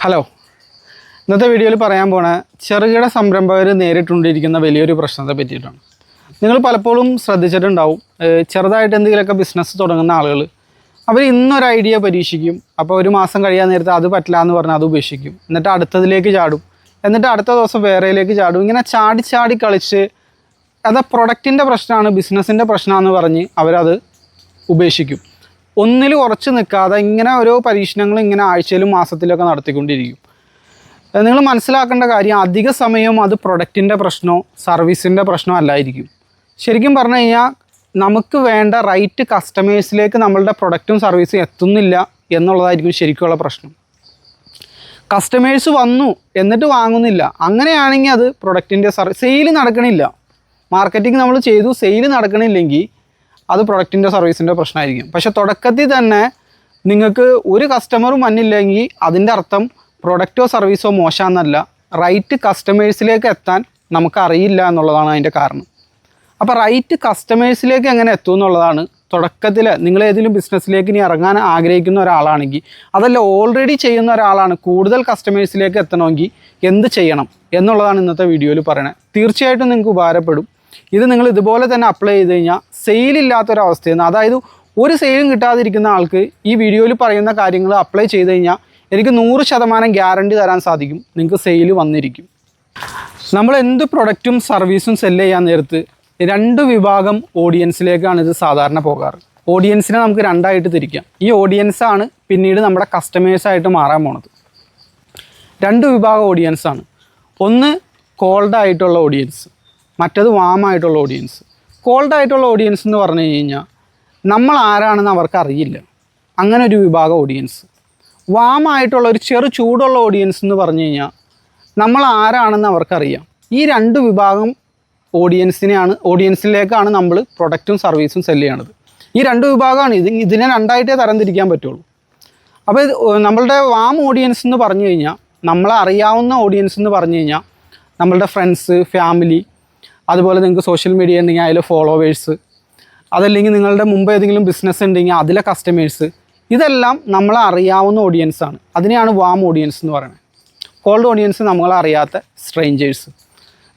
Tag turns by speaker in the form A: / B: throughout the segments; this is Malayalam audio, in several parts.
A: ഹലോ, ഇന്നത്തെ വീഡിയോയിൽ പറയാൻ പോണ ചെറുകിട സംരംഭകർ നേരിട്ടുകൊണ്ടിരിക്കുന്ന വലിയൊരു പ്രശ്നത്തെ പറ്റിയിട്ടാണ്. നിങ്ങൾ പലപ്പോഴും ശ്രദ്ധിച്ചിട്ടുണ്ടാവും, ചെറുതായിട്ട് എന്തെങ്കിലുമൊക്കെ ബിസിനസ് തുടങ്ങുന്ന ആളുകൾ അവർ ഇന്നൊരു ഐഡിയ പരീക്ഷിക്കും. അപ്പോൾ ഒരു മാസം കഴിയാൻ നേരത്തെ അത് പറ്റില്ല എന്ന് പറഞ്ഞാൽ അത് ഉപേക്ഷിക്കും. എന്നിട്ട് അടുത്തതിലേക്ക് ചാടും, എന്നിട്ട് അടുത്ത ദിവസം വേറെയിലേക്ക് ചാടും. ഇങ്ങനെ ചാടി ചാടി കളിച്ച് അത് പ്രൊഡക്റ്റിൻ്റെ പ്രശ്നമാണ്, ബിസിനസ്സിൻ്റെ പ്രശ്നമാണെന്ന് പറഞ്ഞ് അവരത് ഉപേക്ഷിക്കും. ഒന്നിൽ ഉറച്ച് നിൽക്കാതെ ഇങ്ങനെ ഓരോ പരീക്ഷണങ്ങൾ ഇങ്ങനെ ആഴ്ചയിലും മാസത്തിലൊക്കെ നടത്തിക്കൊണ്ടിരിക്കും. നിങ്ങൾ മനസ്സിലാക്കേണ്ട കാര്യം, അധിക സമയം അത് പ്രൊഡക്റ്റിൻ്റെ പ്രശ്നമോ സർവീസിൻ്റെ പ്രശ്നമോ അല്ലായിരിക്കും. ശരിക്കും പറഞ്ഞു കഴിഞ്ഞാൽ നമുക്ക് വേണ്ട റൈറ്റ് കസ്റ്റമേഴ്സിലേക്ക് നമ്മളുടെ പ്രൊഡക്റ്റും സർവീസും എത്തുന്നില്ല എന്നുള്ളതായിരിക്കും ശരിക്കുള്ള പ്രശ്നം. കസ്റ്റമേഴ്സ് വന്നു എന്നിട്ട് വാങ്ങുന്നില്ല, അങ്ങനെയാണെങ്കിൽ അത് പ്രൊഡക്റ്റിൻ്റെ സെയിൽ നടക്കണില്ല. മാർക്കറ്റിംഗ് നമ്മൾ ചെയ്തു, സെയിൽ നടക്കണില്ലെങ്കിൽ അത് പ്രൊഡക്റ്റിൻ്റെ സർവീസിൻ്റെ പ്രശ്നമായിരിക്കും. പക്ഷേ തുടക്കത്തിൽ തന്നെ നിങ്ങൾക്ക് ഒരു കസ്റ്റമറും വന്നില്ലെങ്കിൽ അതിൻ്റെ അർത്ഥം പ്രൊഡക്റ്റോ സർവീസോ മോശമെന്നല്ല, റൈറ്റ് കസ്റ്റമേഴ്സിലേക്ക് എത്താൻ നമുക്കറിയില്ല എന്നുള്ളതാണ് അതിൻ്റെ കാരണം. അപ്പോൾ റൈറ്റ് കസ്റ്റമേഴ്സിലേക്ക് എങ്ങനെ എത്തും എന്നുള്ളതാണ് തുടക്കത്തിൽ. നിങ്ങൾ ഏതെങ്കിലും ബിസിനസ്സിലേക്ക് ഇനി ഇറങ്ങാൻ ആഗ്രഹിക്കുന്ന ഒരാളാണെങ്കിൽ, അതല്ല ഓൾറെഡി ചെയ്യുന്ന ഒരാളാണ്, കൂടുതൽ കസ്റ്റമേഴ്സിലേക്ക് എത്തണമെങ്കിൽ എന്ത് ചെയ്യണം എന്നുള്ളതാണ് ഇന്നത്തെ വീഡിയോയിൽ പറയണത്. തീർച്ചയായിട്ടും നിങ്ങൾക്ക് ഉപകാരപ്പെടും. ഇത് നിങ്ങൾ ഇതുപോലെ തന്നെ അപ്ലൈ ചെയ്ത് കഴിഞ്ഞാൽ സെയിലില്ലാത്തൊരവസ്ഥയിൽ നിന്ന്, അതായത് ഒരു സെയിലും കിട്ടാതിരിക്കുന്ന ആൾക്ക് ഈ വീഡിയോയിൽ പറയുന്ന കാര്യങ്ങൾ അപ്ലൈ ചെയ്ത് കഴിഞ്ഞാൽ എനിക്ക് 100% ഗ്യാരണ്ടി തരാൻ സാധിക്കും, നിങ്ങൾക്ക് സെയിൽ വന്നിരിക്കും. നമ്മൾ എന്ത് പ്രൊഡക്റ്റും സർവീസും സെല്ല് ചെയ്യാൻ നേരത്ത് രണ്ട് വിഭാഗം ഓഡിയൻസിലേക്കാണ് ഇത് സാധാരണ പോകാറ്. ഓഡിയൻസിനെ നമുക്ക് രണ്ടായിട്ട് തിരിക്കാം. ഈ ഓഡിയൻസാണ് പിന്നീട് നമ്മുടെ കസ്റ്റമേഴ്സായിട്ട് മാറാൻ പോണത്. രണ്ട് വിഭാഗം ഓഡിയൻസാണ്. ഒന്ന് കോൾഡ് ആയിട്ടുള്ള ഓഡിയൻസ്, മറ്റത് വാമായിട്ടുള്ള ഓഡിയൻസ്. കോൾഡ് ആയിട്ടുള്ള ഓഡിയൻസ് എന്ന് പറഞ്ഞു കഴിഞ്ഞാൽ നമ്മൾ ആരാണെന്ന് അവർക്ക് അറിയില്ല, അങ്ങനെ ഒരു വിഭാഗം ഓഡിയൻസ്. വാമായിട്ടുള്ള ഒരു ചൂടുള്ള ഓഡിയൻസ് എന്ന് പറഞ്ഞു കഴിഞ്ഞാൽ നമ്മൾ ആരാണെന്ന് അവർക്കറിയാം. ഈ രണ്ട് വിഭാഗം ഓഡിയൻസിലേക്കാണ് നമ്മൾ പ്രൊഡക്റ്റും സർവീസും സെല്ല് ചെയ്യണത്. ഈ രണ്ട് വിഭാഗമാണ്. ഇതിനെ രണ്ടായിട്ടേ തരംതിരിക്കാൻ പറ്റുള്ളൂ. അപ്പോൾ നമ്മളുടെ വാം ഓഡിയൻസ് എന്ന് പറഞ്ഞു കഴിഞ്ഞാൽ, നമ്മളെ അറിയാവുന്ന ഓഡിയൻസ് എന്ന് പറഞ്ഞു കഴിഞ്ഞാൽ നമ്മളുടെ ഫ്രണ്ട്സ്, ഫാമിലി, അതുപോലെ നിങ്ങൾക്ക് സോഷ്യൽ മീഡിയ ഉണ്ടെങ്കിൽ അതിലെ ഫോളോവേഴ്സ്, അതല്ലെങ്കിൽ നിങ്ങളുടെ മുമ്പ് ഏതെങ്കിലും ബിസിനസ് ഉണ്ടെങ്കിൽ അതിലെ കസ്റ്റമേഴ്സ്, ഇതെല്ലാം നമ്മളെ അറിയാവുന്ന ഓഡിയൻസാണ്. അതിനെയാണ് വാം ഓഡിയൻസ് എന്ന് പറയുന്നത്. കോൾഡ് ഓഡിയൻസ് നമ്മളെ അറിയാത്ത സ്ട്രേഞ്ചേഴ്സ്.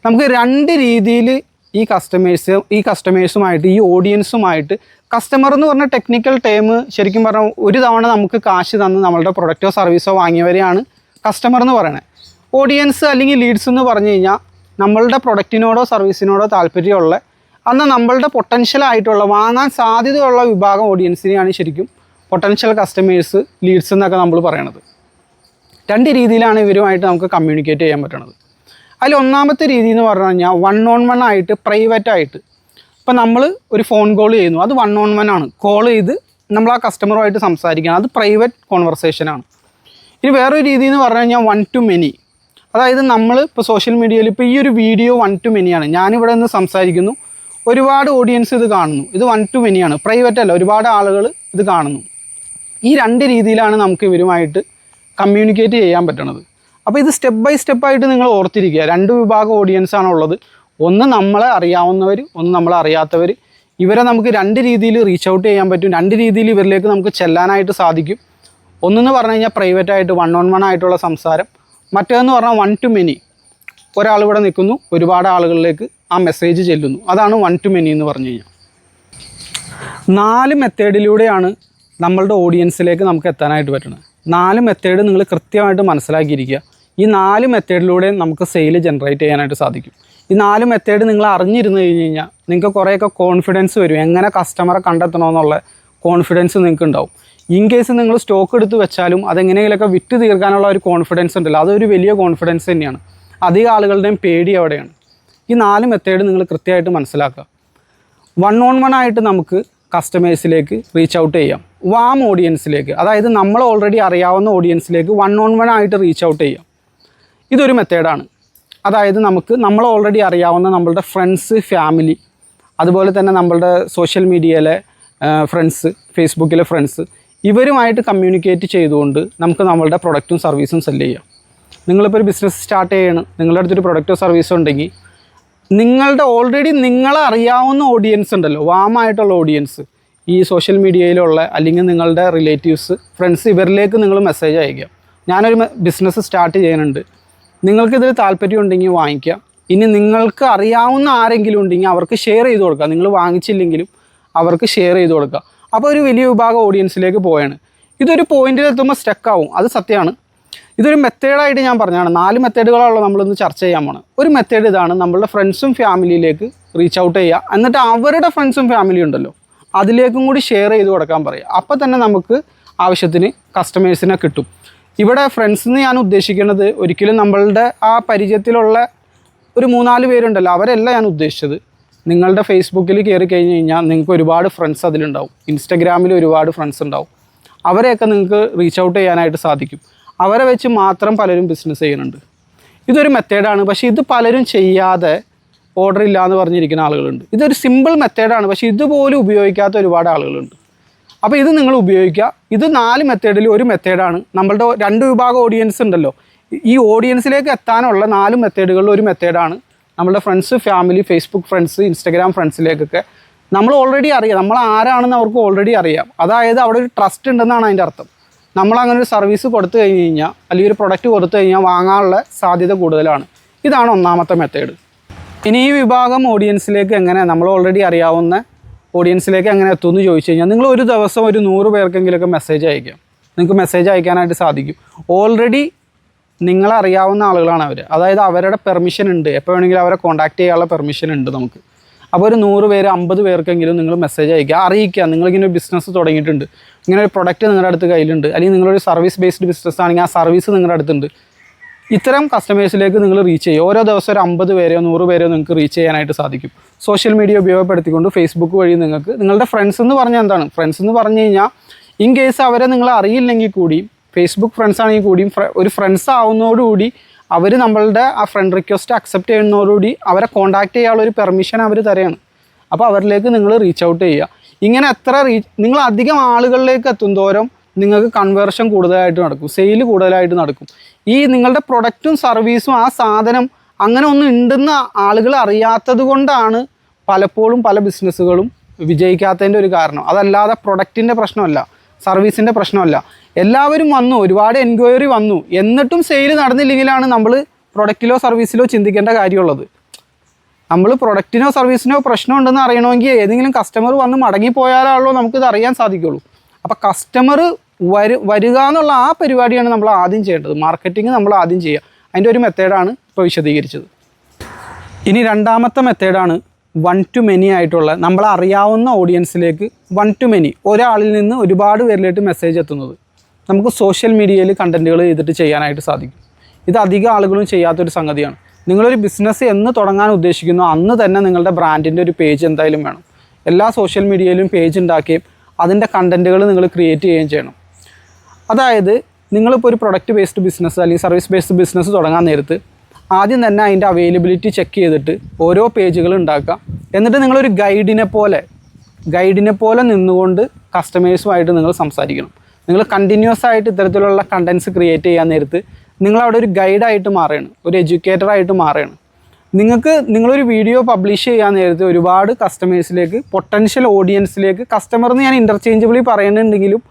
A: നമുക്ക് രണ്ട് രീതിയിൽ ഈ കസ്റ്റമേഴ്സുമായിട്ട് ഈ ഓഡിയൻസുമായിട്ട്, കസ്റ്റമർ എന്ന് പറഞ്ഞ ടെക്നിക്കൽ ടേം ശരിക്കും പറഞ്ഞാൽ ഒരു തവണ നമുക്ക് കാശ് തന്ന് നമ്മളുടെ പ്രൊഡക്റ്റോ സർവീസോ വാങ്ങിയവരെയാണ് കസ്റ്റമർ എന്ന് പറയുന്നത്. ഓഡിയൻസ് അല്ലെങ്കിൽ ലീഡ്സ് എന്ന് പറഞ്ഞു കഴിഞ്ഞാൽ നമ്മളുടെ പ്രൊഡക്റ്റിനോടോ സർവീസിനോടോ താല്പര്യമുള്ള, എന്നാൽ നമ്മളുടെ പൊട്ടൻഷ്യലായിട്ടുള്ള, വാങ്ങാൻ സാധ്യതയുള്ള വിഭാഗം ഓഡിയൻസിനെയാണ് ശരിക്കും പൊട്ടൻഷ്യൽ കസ്റ്റമേഴ്സ്, ലീഡ്സ് എന്നൊക്കെ നമ്മൾ പറയണത്. രണ്ട് രീതിയിലാണ് ഇവരുമായിട്ട് നമുക്ക് കമ്മ്യൂണിക്കേറ്റ് ചെയ്യാൻ പറ്റണത്. അതിൽ ഒന്നാമത്തെ രീതി എന്ന് പറഞ്ഞു കഴിഞ്ഞാൽ 1-on-1 ആയിട്ട്, പ്രൈവറ്റായിട്ട്. ഇപ്പം നമ്മൾ ഒരു ഫോൺ കോൾ ചെയ്യുന്നു, അത് 1-on-1 ആണ്. കോൾ ചെയ്ത് നമ്മൾ ആ കസ്റ്റമറുമായിട്ട് സംസാരിക്കണം, അത് പ്രൈവറ്റ് കോൺവെർസേഷനാണ്. ഇനി വേറൊരു രീതി എന്ന് പറഞ്ഞു കഴിഞ്ഞാൽ 1-to-many. അതായത് നമ്മൾ ഇപ്പോൾ സോഷ്യൽ മീഡിയയിൽ ഇപ്പോൾ ഈ ഒരു വീഡിയോ 1-to-many ആണ്. ഞാനിവിടെ നിന്ന് സംസാരിക്കുന്നു, ഒരുപാട് ഓഡിയൻസ് ഇത് കാണുന്നു, ഇത് 1-to-many ആണ്, പ്രൈവറ്റ് അല്ല, ഒരുപാട് ആളുകൾ ഇത് കാണുന്നു. ഈ രണ്ട് രീതിയിലാണ് നമുക്ക് ഇവരുമായിട്ട് കമ്മ്യൂണിക്കേറ്റ് ചെയ്യാൻ പറ്റണത്. അപ്പോൾ ഇത് സ്റ്റെപ്പ് ബൈ സ്റ്റെപ്പായിട്ട് നിങ്ങൾ ഓർത്തിരിക്കുക. രണ്ട് വിഭാഗം ഓഡിയൻസാണ് ഉള്ളത്. ഒന്ന് നമ്മളെ അറിയാവുന്നവർ, ഒന്ന് നമ്മളെ അറിയാത്തവർ. ഇവരെ നമുക്ക് രണ്ട് രീതിയിൽ റീച്ച് ഔട്ട് ചെയ്യാൻ പറ്റും, രണ്ട് രീതിയിൽ ഇവരിലേക്ക് നമുക്ക് ചെല്ലാനായിട്ട് സാധിക്കും. ഒന്നെന്ന് പറഞ്ഞു കഴിഞ്ഞാൽ പ്രൈവറ്റായിട്ട് 1-on-1 ആയിട്ടുള്ള സംസാരം, മറ്റേതെന്ന് പറഞ്ഞാൽ 1-to-many. ഒരാളിവിടെ നിൽക്കുന്നു, ഒരുപാട് ആളുകളിലേക്ക് ആ മെസ്സേജ് ചെല്ലുന്നു, അതാണ് 1-to-many എന്ന് പറഞ്ഞു കഴിഞ്ഞാൽ. 4 മെത്തേഡിലൂടെയാണ് നമ്മളുടെ ഓഡിയൻസിലേക്ക് നമുക്ക് എത്താനായിട്ട് പറ്റുന്നത്. 4 മെത്തേഡ് നിങ്ങൾ കൃത്യമായിട്ട് മനസ്സിലാക്കിയിരിക്കുക. ഈ 4 മെത്തേഡിലൂടെ നമുക്ക് സെയിൽ ജനറേറ്റ് ചെയ്യാനായിട്ട് സാധിക്കും. ഈ 4 മെത്തേഡ് നിങ്ങൾ അറിഞ്ഞിരുന്നു കഴിഞ്ഞ് കഴിഞ്ഞാൽ നിങ്ങൾക്ക് കുറേയൊക്കെ കോൺഫിഡൻസ് വരും. എങ്ങനെ കസ്റ്റമറെ കണ്ടെത്തണമെന്നുള്ള കോൺഫിഡൻസ് നിങ്ങൾക്ക് ഉണ്ടാവും. ഇൻ കേസ് നിങ്ങൾ സ്റ്റോക്ക് എടുത്ത് വെച്ചാലും അതെങ്ങനെയെങ്കിലുമൊക്കെ വിറ്റ് തീർക്കാനുള്ള ഒരു കോൺഫിഡൻസ് ഉണ്ടല്ലോ, അതൊരു വലിയ കോൺഫിഡൻസ് തന്നെയാണ്. അധികം ആളുകളുടെയും പേടി അവിടെയാണ്. ഈ 4 മെത്തേഡ് നിങ്ങൾ കൃത്യമായിട്ട് മനസ്സിലാക്കുക. 1-on-1 ആയിട്ട് നമുക്ക് കസ്റ്റമേഴ്സിലേക്ക് റീച്ച് ഔട്ട് ചെയ്യാം. വാം ഓഡിയൻസിലേക്ക്, അതായത് നമ്മൾ ഓൾറെഡി അറിയാവുന്ന ഓഡിയൻസിലേക്ക് 1-on-1 ആയിട്ട് റീച്ച് ഔട്ട് ചെയ്യാം. ഇതൊരു മെത്തേഡാണ്. അതായത് നമ്മൾ ഓൾറെഡി അറിയാവുന്ന നമ്മളുടെ ഫ്രണ്ട്സ്, ഫാമിലി, അതുപോലെ തന്നെ നമ്മളുടെ സോഷ്യൽ മീഡിയയിലെ ഫ്രണ്ട്സ്, ഫേസ്ബുക്കിലെ ഫ്രണ്ട്സ്, ഇവരുമായിട്ട് കമ്മ്യൂണിക്കേറ്റ് ചെയ്തുകൊണ്ട് നമുക്ക് നമ്മളുടെ പ്രൊഡക്റ്റും സർവീസും സെല്ല് ചെയ്യാം. നിങ്ങളിപ്പോൾ ഒരു ബിസിനസ് സ്റ്റാർട്ട് ചെയ്യണം, നിങ്ങളുടെ അടുത്തൊരു പ്രൊഡക്റ്റോ സർവീസോ ഉണ്ടെങ്കിൽ നിങ്ങളുടെ ഓൾറെഡി നിങ്ങളെ അറിയാവുന്ന ഓഡിയൻസ് ഉണ്ടല്ലോ, വാമായിട്ടുള്ള ഓഡിയൻസ്, ഈ സോഷ്യൽ മീഡിയയിലുള്ള അല്ലെങ്കിൽ നിങ്ങളുടെ റിലേറ്റീവ്സ്, ഫ്രണ്ട്സ്, ഇവരിലേക്ക് നിങ്ങൾ മെസ്സേജ് അയക്കുക. ഞാനൊരു ബിസിനസ് സ്റ്റാർട്ട് ചെയ്യുന്നുണ്ട്, നിങ്ങൾക്കിതിൽ താല്പര്യം ഉണ്ടെങ്കിൽ വാങ്ങിക്കാം, ഇനി നിങ്ങൾക്ക് അറിയാവുന്ന ആരെങ്കിലും ഉണ്ടെങ്കിൽ അവർക്ക് ഷെയർ ചെയ്ത് കൊടുക്കുക, നിങ്ങൾ വാങ്ങിച്ചില്ലെങ്കിലും അവർക്ക് ഷെയർ ചെയ്ത് കൊടുക്കുക. അപ്പോൾ ഒരു വലിയ വിഭാഗം ഓഡിയൻസിലേക്ക് പോയാണ്. ഇതൊരു പോയിന്റിലെത്തുമ്പോൾ സ്റ്റക്കാവും, അത് സത്യമാണ്. ഇതൊരു മെത്തേഡായിട്ട് ഞാൻ പറഞ്ഞതാണ്. 4 മെത്തേഡുകളാണല്ലോ നമ്മളിന്ന് ചർച്ച ചെയ്യാൻ പോണത്. ഒരു മെത്തേഡ് ഇതാണ്, നമ്മളുടെ ഫ്രണ്ട്സും ഫാമിലിയിലേക്ക് റീച്ച് ഔട്ട് ചെയ്യുക, എന്നിട്ട് അവരുടെ ഫ്രണ്ട്സും ഫാമിലിയും ഉണ്ടല്ലോ അതിലേക്കും കൂടി ഷെയർ ചെയ്ത് കൊടുക്കാൻ പറയുക. അപ്പോൾ തന്നെ നമുക്ക് ആവശ്യത്തിന് കസ്റ്റമേഴ്സിനെ കിട്ടും. ഇവിടെ ഫ്രണ്ട്സ് എന്ന് ഞാൻ ഉദ്ദേശിക്കുന്നത് ഒരിക്കലും നമ്മളുടെ ആ പരിചയത്തിലുള്ള ഒരു 3-4 പേരുണ്ടല്ലോ അവരല്ല ഞാൻ ഉദ്ദേശിച്ചത്. നിങ്ങളുടെ ഫേസ്ബുക്കിൽ കയറി കഴിഞ്ഞ് കഴിഞ്ഞാൽ നിങ്ങൾക്ക് ഒരുപാട് ഫ്രണ്ട്സ് അതിലുണ്ടാവും, ഇൻസ്റ്റഗ്രാമിൽ ഒരുപാട് ഫ്രണ്ട്സ് ഉണ്ടാവും. അവരെയൊക്കെ നിങ്ങൾക്ക് റീച്ച് ഔട്ട് ചെയ്യാനായിട്ട് സാധിക്കും. അവരെ വെച്ച് മാത്രം പലരും ബിസിനസ് ചെയ്യുന്നുണ്ട്. ഇതൊരു മെത്തേഡാണ്, പക്ഷേ ഇത് പലരും ചെയ്യാതെ ഓർഡർ ഇല്ല എന്ന് പറഞ്ഞിരിക്കുന്ന ആളുകളുണ്ട്. ഇതൊരു സിമ്പിൾ മെത്തേഡാണ്, പക്ഷേ ഇതുപോലും ഉപയോഗിക്കാത്ത ഒരുപാട് ആളുകളുണ്ട്. അപ്പോൾ ഇത് നിങ്ങൾ ഉപയോഗിക്കുക. ഇത് 4 മെത്തേഡിൽ ഒരു മെത്തേഡാണ്. നമ്മളുടെ 2 വിഭാഗം ഓഡിയൻസ് ഉണ്ടല്ലോ, ഈ ഓഡിയൻസിലേക്ക് എത്താനുള്ള 4 മെത്തേഡുകളിൽ ഒരു മെത്തേഡാണ് നമ്മളുടെ friends, family, Facebook friends, Instagram ഫ്രണ്ട്സിലേക്കൊക്കെ നമ്മൾ ഓൾറെഡി അറിയാം, നമ്മൾ ആരാണെന്ന് അവർക്ക് ഓൾറെഡി അറിയാം. അതായത് അവിടെ ഒരു ട്രസ്റ്റ് ഉണ്ടെന്നാണ് അതിൻ്റെ അർത്ഥം. നമ്മളങ്ങനെ ഒരു സർവീസ് കൊടുത്തു കഴിഞ്ഞ് കഴിഞ്ഞാൽ അല്ലെങ്കിൽ ഒരു പ്രൊഡക്റ്റ് കൊടുത്തു കഴിഞ്ഞാൽ വാങ്ങാനുള്ള സാധ്യത കൂടുതലാണ്. ഇതാണ് ഒന്നാമത്തെ മെത്തേഡ്. ഇനി ഈ വിഭാഗം ഓഡിയൻസിലേക്ക് എങ്ങനെ, നമ്മൾ ഓൾറെഡി അറിയാവുന്ന ഓഡിയൻസിലേക്ക് എങ്ങനെ എത്തുമെന്ന് ചോദിച്ചു കഴിഞ്ഞാൽ, നിങ്ങൾ ഒരു ദിവസം ഒരു 100 പേർക്കെങ്കിലുമൊക്കെ മെസ്സേജ് അയക്കാം. നിങ്ങൾക്ക് മെസ്സേജ് അയക്കാനായിട്ട് സാധിക്കും. ഓൾറെഡി നിങ്ങളറിയാവുന്ന ആളുകളാണ് അവർ, അതായത് അവരുടെ പെർമിഷൻ ഉണ്ട്, എപ്പോൾ വേണമെങ്കിലും അവരെ കോൺടാക്ട് ചെയ്യാനുള്ള പെർമിഷൻ ഉണ്ട് നമുക്ക്. അപ്പോൾ ഒരു 100 പേര് 50 പേർക്കെങ്കിലും നിങ്ങൾ മെസ്സേജ് അയക്കുക, അറിയിക്കുക നിങ്ങളിങ്ങനെ ഒരു ബിസിനസ് തുടങ്ങിയിട്ടുണ്ട്, ഇങ്ങനെ ഒരു പ്രൊഡക്റ്റ് നിങ്ങളുടെ അടുത്ത് കയ്യിലുണ്ട്, അല്ലെങ്കിൽ നിങ്ങളൊരു സർവീസ് ബേസ്ഡ് ബിസിനസ് ആണെങ്കിൽ ആ സർവീസ് നിങ്ങളുടെ അടുത്തുണ്ട്. ഇത്തരം കസ്റ്റമേഴ്സിലേക്ക് നിങ്ങൾ റീച്ച് ചെയ്യും. ഓരോ ദിവസം ഒരു 50 പേരെയോ 100 പേരെയോ നിങ്ങൾക്ക് റീച്ച് ചെയ്യാനായിട്ട് സാധിക്കും. സോഷ്യൽ മീഡിയ ഉപയോഗപ്പെടുത്തിക്കൊണ്ട് ഫേസ്ബുക്ക് വഴി നിങ്ങൾക്ക് നിങ്ങളുടെ ഫ്രണ്ട്സ് എന്ന് പറഞ്ഞാൽ എന്താണ്, ഫ്രണ്ട്സ് എന്ന് പറഞ്ഞു കഴിഞ്ഞാൽ ഇൻ കേസ് അവരെ നിങ്ങൾ അറിയില്ലെങ്കിൽ കൂടിയും ഫേസ്ബുക്ക് ഫ്രണ്ട്സ് ആണെങ്കിൽ കൂടിയും ഒരു ഫ്രണ്ട്സ് ആവുന്നതോടുകൂടി അവർ നമ്മളുടെ ആ ഫ്രണ്ട് റിക്വസ്റ്റ് അക്സെപ്റ്റ് ചെയ്യുന്നതോടുകൂടി അവരെ കോൺടാക്ട് ചെയ്യാനുള്ള ഒരു പെർമിഷൻ അവർ തരുകയാണ്. അപ്പോൾ അവരിലേക്ക് നിങ്ങൾ റീച്ച് ഔട്ട് ചെയ്യുക. ഇങ്ങനെ നിങ്ങൾ അധികം ആളുകളിലേക്ക് എത്തുന്തോറും നിങ്ങൾക്ക് കൺവേർഷൻ കൂടുതലായിട്ട് നടക്കും, സെയിൽ കൂടുതലായിട്ട് നടക്കും. ഈ നിങ്ങളുടെ പ്രൊഡക്റ്റും സർവീസും ആ സാധനം അങ്ങനെ ഒന്നും ഉണ്ടെന്ന് ആളുകൾ അറിയാത്തത് കൊണ്ടാണ് പലപ്പോഴും പല ബിസിനസ്സുകളും വിജയിക്കാത്തതിൻ്റെ ഒരു കാരണം. അതല്ലാതെ പ്രൊഡക്റ്റിൻ്റെ പ്രശ്നമല്ല, സർവീസിൻ്റെ പ്രശ്നമല്ല. എല്ലാവരും വന്നു, ഒരുപാട് എൻക്വയറി വന്നു, എന്നിട്ടും സെയിൽ നടന്നില്ലെങ്കിലാണ് നമ്മൾ പ്രൊഡക്റ്റിലോ സർവീസിലോ ചിന്തിക്കേണ്ട കാര്യമുള്ളത്. നമ്മൾ പ്രൊഡക്റ്റിനോ സർവീസിനോ പ്രശ്നമുണ്ടെന്ന് അറിയണമെങ്കിൽ ഏതെങ്കിലും കസ്റ്റമർ വന്ന് മടങ്ങിപ്പോയാലാണല്ലോ നമുക്കിത് അറിയാൻ സാധിക്കുള്ളൂ. അപ്പോൾ കസ്റ്റമർ വരിക എന്നുള്ള ആ പരിപാടിയാണ് നമ്മൾ ആദ്യം ചെയ്യേണ്ടത്. മാർക്കറ്റിംഗ് നമ്മൾ ആദ്യം ചെയ്യുക. അതിൻ്റെ ഒരു മെത്തേഡാണ് ഇപ്പോൾ വിശദീകരിച്ചത്. ഇനി രണ്ടാമത്തെ മെത്തേഡാണ് 1 to many ആയിട്ടുള്ള, നമ്മൾ അറിയാവുന്ന ഓഡിയൻസിലേക്ക് 1 to many, ഒരാളിൽ നിന്ന് ഒരുപാട് പേരിലേക്ക് മെസ്സേജ് എത്തുന്നത് നമുക്ക് സോഷ്യൽ മീഡിയയിൽ കണ്ടൻറ്റുകൾ ചെയ്തിട്ട് ചെയ്യാനായിട്ട് സാധിക്കും. ഇത് അധികം ആളുകളും ചെയ്യാത്തൊരു സംഗതിയാണ്. നിങ്ങളൊരു ബിസിനസ് എന്ന് തുടങ്ങാൻ ഉദ്ദേശിക്കുന്നു അന്ന് തന്നെ നിങ്ങളുടെ ബ്രാൻഡിൻ്റെ ഒരു പേജ് എന്തായാലും വേണം. എല്ലാ സോഷ്യൽ മീഡിയയിലും പേജ് ഉണ്ടാക്കുകയും അതിൻ്റെ കണ്ടൻറ്റുകൾ നിങ്ങൾ ക്രിയേറ്റ് ചെയ്യുകയും ചെയ്യണം. അതായത് നിങ്ങളിപ്പോൾ ഒരു പ്രൊഡക്റ്റ് ബേസ്ഡ് ബിസിനസ് അല്ലെങ്കിൽ സർവീസ് ബേസ്ഡ് ബിസിനസ് തുടങ്ങാൻ നേരത്ത് ആദ്യം തന്നെ അതിൻ്റെ അവൈലബിലിറ്റി ചെക്ക് ചെയ്തിട്ട് ഓരോ പേജുകൾ ഉണ്ടാക്കുക. എന്നിട്ട് നിങ്ങളൊരു ഗൈഡിനെ പോലെ നിന്നുകൊണ്ട് കസ്റ്റമേഴ്സുമായിട്ട് നിങ്ങൾ സംസാരിക്കണം. നിങ്ങൾ കണ്ടിന്യൂസ് ആയിട്ട് ഇത്തരത്തിലുള്ള കണ്ടൻറ്റ്സ് ക്രിയേറ്റ് ചെയ്യാൻ നേരത്ത് നിങ്ങളവിടെ ഒരു ഗൈഡായിട്ട് മാറുകയാണ്, ഒരു എഡ്യൂക്കേറ്ററായിട്ട് മാറുകയാണ്. നിങ്ങളൊരു വീഡിയോ പബ്ലിഷ് ചെയ്യാൻ നേരത്ത് ഒരുപാട് കസ്റ്റമേഴ്സിലേക്ക്, പൊട്ടൻഷ്യൽ ഓഡിയൻസിലേക്ക്, കസ്റ്റമർ എന്ന് ഞാൻ ഇൻ്റർചേഞ്ചബിളി പറയുന്നുണ്ടെങ്കിലും